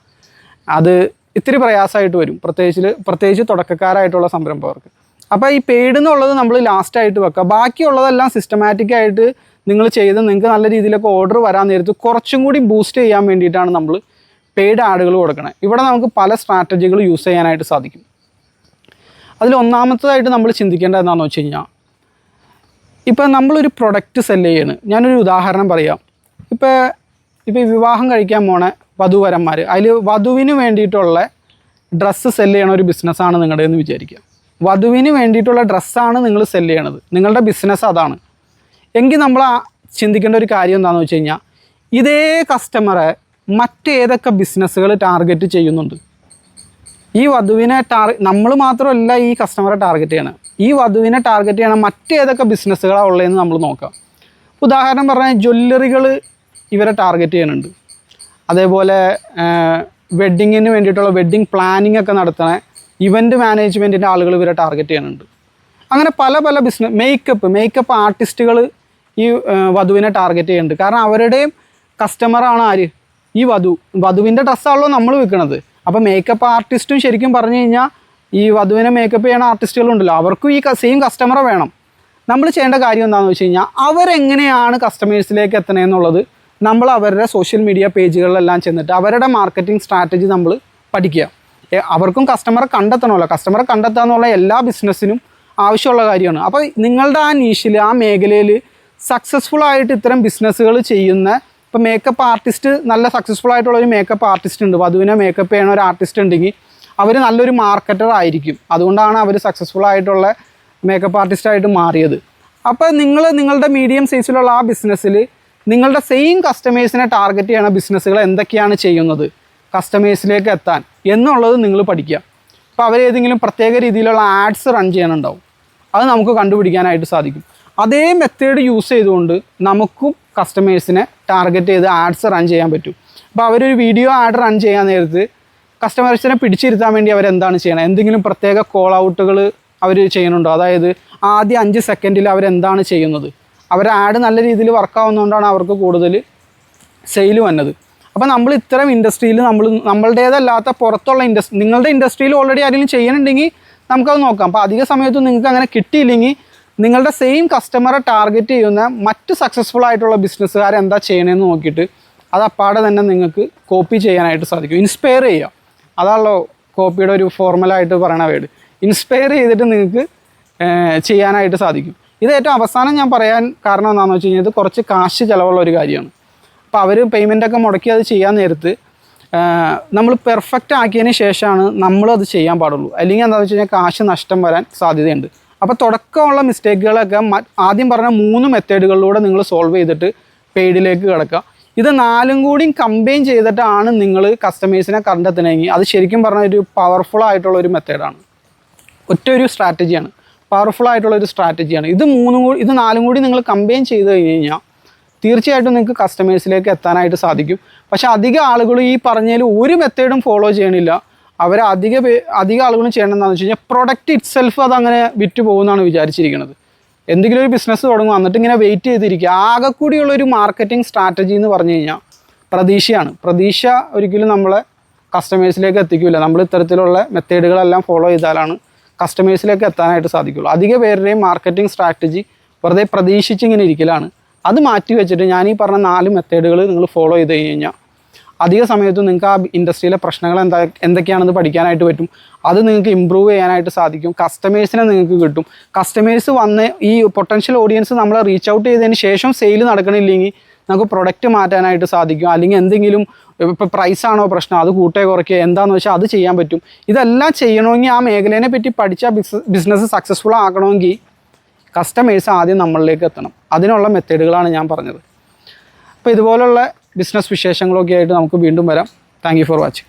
A: അത് ഇത്തിരി പ്രയാസമായിട്ട് വരും, പ്രത്യേകിച്ച് തുടക്കക്കാരായിട്ടുള്ള സംരംഭകർക്ക്. അപ്പോൾ ഈ പെയ്ഡ് എന്നുള്ളത് നമ്മൾ ലാസ്റ്റായിട്ട് വെക്കുക. ബാക്കിയുള്ളതെല്ലാം സിസ്റ്റമാറ്റിക്കായിട്ട് നിങ്ങൾ ചെയ്ത് നിങ്ങൾക്ക് നല്ല രീതിയിലൊക്കെ ഓർഡർ വരാൻ നേരത്ത് കുറച്ചും കൂടി ബൂസ്റ്റ് ചെയ്യാൻ വേണ്ടിയിട്ടാണ് നമ്മൾ പെയ്ഡ് ആഡുകൾ കൊടുക്കണം. ഇവിടെ നമുക്ക് പല സ്ട്രാറ്റജികൾ യൂസ് ചെയ്യാനായിട്ട് സാധിക്കും. അതിൽ ഒന്നാമത്തേതായിട്ട് നമ്മൾ ചിന്തിക്കേണ്ടത് എന്താണെന്ന് വെച്ച് കഴിഞ്ഞാൽ, ഇപ്പോൾ നമ്മളൊരു പ്രൊഡക്റ്റ് സെല്ല് ചെയ്യാണ്. ഞാനൊരു ഉദാഹരണം പറയാം. ഇപ്പോൾ വിവാഹം കഴിക്കാൻ പോണ വധുവരന്മാർ, അതിൽ വധുവിന് വേണ്ടിയിട്ടുള്ള ഡ്രസ്സ് സെല്ല് ചെയ്യണ ഒരു ബിസിനസ്സാണ് നിങ്ങളുടെ എന്ന് വിചാരിക്കുക. വധുവിന് വേണ്ടിയിട്ടുള്ള ഡ്രസ്സാണ് നിങ്ങൾ സെല്ല് ചെയ്യണത്, നിങ്ങളുടെ ബിസിനസ് അതാണ്. എങ്കിൽ നമ്മൾ ചിന്തിക്കേണ്ട ഒരു കാര്യം എന്താണെന്ന് വെച്ച് കഴിഞ്ഞാൽ, ഇതേ കസ്റ്റമറെ മറ്റേതൊക്കെ ബിസിനസ്സുകൾ ടാർഗറ്റ് ചെയ്യുന്നുണ്ട്. ഈ വധുവിനെ നമ്മൾ മാത്രമല്ല ഈ കസ്റ്റമറെ ടാർഗറ്റ് ചെയ്യണം, ഈ വധുവിനെ ടാർഗറ്റ് ചെയ്യണം മറ്റേതൊക്കെ ബിസിനസ്സുകളാണ് ഉള്ളതെന്ന് നമ്മൾ നോക്കാം. ഉദാഹരണം പറഞ്ഞാൽ ജ്വല്ലറികൾ ഇവരെ ടാർഗറ്റ് ചെയ്യുന്നുണ്ട്. അതേപോലെ വെഡ്ഡിങ്ങിന് വേണ്ടിയിട്ടുള്ള വെഡ്ഡിങ് പ്ലാനിങ് ഒക്കെ നടത്തുന്ന ഇവൻറ്റ് മാനേജ്മെൻറ്റിൻ്റെ ആളുകൾ ഇവരെ ടാർഗറ്റ് ചെയ്യുന്നുണ്ട്. അങ്ങനെ പല ബിസിനസ്, മേക്കപ്പ് ആർട്ടിസ്റ്റുകൾ ഈ വധുവിനെ ടാർഗറ്റ് ചെയ്യുന്നുണ്ട്. കാരണം അവരുടെയും കസ്റ്റമറാണ് ആര്, ഈ വധുവിൻ്റെ ഡ്രസ്സാണല്ലോ നമ്മൾ വിൽക്കുന്നത്. അപ്പോൾ മേക്കപ്പ് ആർട്ടിസ്റ്റും ശരിക്കും പറഞ്ഞു കഴിഞ്ഞാൽ ഈ വധുവിനെ മേക്കപ്പ് ചെയ്യുന്ന ആർട്ടിസ്റ്റുകളുണ്ടല്ലോ, അവർക്കും ഈ സെയിം കസ്റ്റമറെ വേണം. നമ്മൾ ചെയ്യേണ്ട കാര്യം എന്താണെന്ന് വെച്ച് കഴിഞ്ഞാൽ, അവരെങ്ങനെയാണ് കസ്റ്റമേഴ്സിലേക്ക് എത്തണമെന്നുള്ളത് നമ്മൾ അവരുടെ സോഷ്യൽ മീഡിയ പേജുകളിലെല്ലാം ചെന്നിട്ട് അവരുടെ മാർക്കറ്റിംഗ് സ്ട്രാറ്റജി നമ്മൾ പഠിക്കുക. അവർക്കും കസ്റ്റമറെ കണ്ടെത്തണമല്ലോ. കസ്റ്റമറെ കണ്ടെത്തുക എന്നുള്ള എല്ലാ ബിസിനസ്സിനും ആവശ്യമുള്ള കാര്യമാണ്. അപ്പോൾ നിങ്ങളുടെ ആ നീഷിൽ, ആ മേഖലയിൽ സക്സസ്ഫുൾ ആയിട്ട് ഇത്തരം ബിസിനസ്സുകൾ ചെയ്യുന്ന, ഇപ്പോൾ മേക്കപ്പ് ആർട്ടിസ്റ്റ്, നല്ല സക്സസ്ഫുൾ ആയിട്ടുള്ള ഒരു മേക്കപ്പ് ആർട്ടിസ്റ്റ് ഉണ്ട്, വധുവിനെ മേക്കപ്പ് ചെയ്യണ ഒരു ആർട്ടിസ്റ്റ് ഉണ്ടെങ്കിൽ അവർ നല്ലൊരു മാർക്കറ്റർ ആയിരിക്കും. അതുകൊണ്ടാണ് അവർ സക്സസ്ഫുൾ ആയിട്ടുള്ള മേക്കപ്പ് ആർട്ടിസ്റ്റായിട്ട് മാറിയത്. അപ്പോൾ നിങ്ങളുടെ മീഡിയം സൈസിലുള്ള ആ ബിസിനസ്സിൽ നിങ്ങളുടെ സെയിം കസ്റ്റമേഴ്സിനെ ടാർഗറ്റ് ചെയ്യണ ബിസിനസ്സുകൾ എന്തൊക്കെയാണ് ചെയ്യുന്നത് കസ്റ്റമേഴ്സിലേക്ക് എത്താൻ എന്നുള്ളത് നിങ്ങൾ പഠിക്കുക. അപ്പോൾ അവരേതെങ്കിലും പ്രത്യേക രീതിയിലുള്ള ആഡ്സ് റൺ ചെയ്യാനുണ്ടാവും, അത് നമുക്ക് കണ്ടുപിടിക്കാനായിട്ട് സാധിക്കും. അതേ മെത്തേഡ് യൂസ് ചെയ്തുകൊണ്ട് നമുക്കും കസ്റ്റമേഴ്സിനെ ടാർഗറ്റ് ചെയ്ത് ആഡ്സ് റൺ ചെയ്യാൻ പറ്റും. അപ്പോൾ അവരൊരു വീഡിയോ ആഡ് റൺ ചെയ്യാൻ നേരത്ത് കസ്റ്റമേഴ്സിനെ പിടിച്ചിരുത്താൻ വേണ്ടി അവരെന്താണ് ചെയ്യണം, എന്തെങ്കിലും പ്രത്യേക കോൾ ഔട്ടുകൾ അവർ ചെയ്യുന്നുണ്ടോ, അതായത് ആദ്യ 5 സെക്കൻഡിൽ അവരെന്താണ് ചെയ്യുന്നത്, അവരുടെ ആഡ് നല്ല രീതിയിൽ വർക്കാവുന്നതുകൊണ്ടാണ് അവർക്ക് കൂടുതൽ സെയിൽ വന്നത്. അപ്പോൾ നമ്മൾ ഇത്തരം ഇൻഡസ്ട്രിയിൽ നമ്മളുടേതല്ലാത്ത പുറത്തുള്ള നിങ്ങളുടെ ഇൻഡസ്ട്രിയിൽ ഓൾറെഡി ആരെങ്കിലും ചെയ്യണമെങ്കിൽ നമുക്കത് നോക്കാം. അപ്പോൾ അധിക സമയത്തും നിങ്ങൾക്ക് അങ്ങനെ കിട്ടിയില്ലെങ്കിൽ നിങ്ങളുടെ സെയിം കസ്റ്റമറെ ടാർഗറ്റ് ചെയ്യുന്ന മറ്റ് സക്സസ്ഫുൾ ആയിട്ടുള്ള ബിസിനസ്സുകാർ എന്താ ചെയ്യണമെന്ന് നോക്കിയിട്ട് അത് അപ്പാടെ തന്നെ നിങ്ങൾക്ക് കോപ്പി ചെയ്യാനായിട്ട് സാധിക്കും. ഇൻസ്പയർ ചെയ്യുക, അതാണല്ലോ കോപ്പിയുടെ ഒരു ഫോർമലായിട്ട് പറയണ വേർഡ്. ഇൻസ്പയർ ചെയ്തിട്ട് നിങ്ങൾക്ക് ചെയ്യാനായിട്ട് സാധിക്കും. ഇത് ഏറ്റവും അവസാനം ഞാൻ പറയാൻ കാരണം എന്താണെന്ന് വെച്ച് കഴിഞ്ഞാൽ ഇത് കുറച്ച് കാശ് ചിലവുള്ള ഒരു കാര്യമാണ്. അപ്പോൾ അവർ പേയ്മെൻറ്റൊക്കെ മുടക്കി അത് ചെയ്യാൻ നേരത്ത് നമ്മൾ പെർഫെക്റ്റ് ആക്കിയതിന് ശേഷമാണ് നമ്മളത് ചെയ്യാൻ പാടുള്ളൂ. അല്ലെങ്കിൽ എന്താണെന്ന് വെച്ച് കഴിഞ്ഞാൽ കാശ് നഷ്ടം വരാൻ സാധ്യതയുണ്ട്. അപ്പോൾ തുടക്കമുള്ള മിസ്റ്റേക്കുകളൊക്കെ ആദ്യം പറഞ്ഞ 3 മെത്തേഡുകളിലൂടെ നിങ്ങൾ സോൾവ് ചെയ്തിട്ട് പെയ്ഡിലേക്ക് കിടക്കുക. ഇത് 4ഉം കൂടി കമ്പൈൻ ചെയ്തിട്ടാണ് നിങ്ങൾ കസ്റ്റമേഴ്സിനെ കണ്ടെത്തണമെങ്കിൽ അത് ശരിക്കും പറഞ്ഞാൽ ഒരു പവർഫുൾ ആയിട്ടുള്ള ഒരു മെത്തേഡാണ്. ഒറ്റ ഒരു സ്ട്രാറ്റജിയാണ്, പവർഫുൾ ആയിട്ടുള്ള ഒരു സ്ട്രാറ്റജിയാണ്. ഇത് 4ഉം കൂടി നിങ്ങൾ കമ്പൈൻ ചെയ്ത് കഴിഞ്ഞ് കഴിഞ്ഞാൽ തീർച്ചയായിട്ടും നിങ്ങൾക്ക് കസ്റ്റമേഴ്സിലേക്ക് എത്താനായിട്ട് സാധിക്കും. പക്ഷേ അധിക ആളുകൾ ഈ പറഞ്ഞതിൽ ഒരു മെത്തേഡും ഫോളോ ചെയ്യണില്ല. അധിക ആളുകളും ചെയ്യണമെന്ന് വെച്ച് കഴിഞ്ഞാൽ പ്രൊഡക്റ്റ് ഇറ്റ് സെൽഫ് അതങ്ങനെ വിറ്റ് പോകുമെന്നാണ് വിചാരിച്ചിരിക്കുന്നത്. എന്തെങ്കിലും ഒരു ബിസിനസ് തുടങ്ങും, എന്നിട്ട് ഇങ്ങനെ വെയിറ്റ് ചെയ്തിരിക്കുക. ആകെ കൂടിയുള്ളൊരു മാർക്കറ്റിംഗ് സ്ട്രാറ്റജി എന്ന് പറഞ്ഞു കഴിഞ്ഞാൽ പ്രതീക്ഷയാണ്. പ്രതീക്ഷ ഒരിക്കലും നമ്മളെ കസ്റ്റമേഴ്സിലേക്ക് എത്തിക്കില്ല. നമ്മൾ ഇത്തരത്തിലുള്ള മെത്തേഡുകളെല്ലാം ഫോളോ ചെയ്താലാണ് കസ്റ്റമേഴ്സിലേക്ക് എത്താനായിട്ട് സാധിക്കുള്ളൂ. അധിക പേരുടെയും മാർക്കറ്റിംഗ് സ്ട്രാറ്റജി വെറുതെ പ്രതീക്ഷിച്ചിങ്ങനെ ഇരിക്കലാണ്. അത് മാറ്റി വെച്ചിട്ട് ഞാൻ ഈ പറഞ്ഞ 4 മെത്തേഡുകൾ നിങ്ങൾ ഫോളോ ചെയ്ത് കഴിഞ്ഞാൽ അധിക സമയത്തും നിങ്ങൾക്ക് ആ ഇൻഡസ്ട്രിയിലെ പ്രശ്നങ്ങൾ എന്തൊക്കെയാണെന്ന് പഠിക്കാനായിട്ട് പറ്റും. അത് നിങ്ങൾക്ക് ഇമ്പ്രൂവ് ചെയ്യാനായിട്ട് സാധിക്കും. കസ്റ്റമേഴ്സിനെ നിങ്ങൾക്ക് കിട്ടും. കസ്റ്റമേഴ്സ് വന്ന് ഈ പൊട്ടൻഷ്യൽ ഓഡിയൻസ് നമ്മളെ റീച്ച് ഔട്ട് ചെയ്തതിന് ശേഷം സെയിൽ നടക്കണില്ലെങ്കിൽ നമുക്ക് പ്രൊഡക്റ്റ് മാറ്റാനായിട്ട് സാധിക്കും. അല്ലെങ്കിൽ എന്തെങ്കിലും ഇപ്പോൾ പ്രൈസാണോ പ്രശ്നം, അത് കൂട്ടുകയോ കുറയ്ക്കുക എന്താണെന്ന് വെച്ചാൽ അത് ചെയ്യാൻ പറ്റും. ഇതെല്ലാം ചെയ്യണമെങ്കിൽ ആ മേഖലയെ പറ്റി പഠിച്ച ബിസിനസ് സക്സസ്ഫുൾ ആക്കണമെങ്കിൽ കസ്റ്റമേഴ്സ് ആദ്യം നമ്മളിലേക്ക് എത്തണം. അതിനുള്ള മെത്തേഡുകളാണ് ഞാൻ പറഞ്ഞത്. അപ്പോൾ ഇതുപോലുള്ള ബിസിനസ് വിശേഷങ്ങളൊക്കെ ആയിട്ട് നമുക്ക് വീണ്ടും വരാം. Thank you for watching.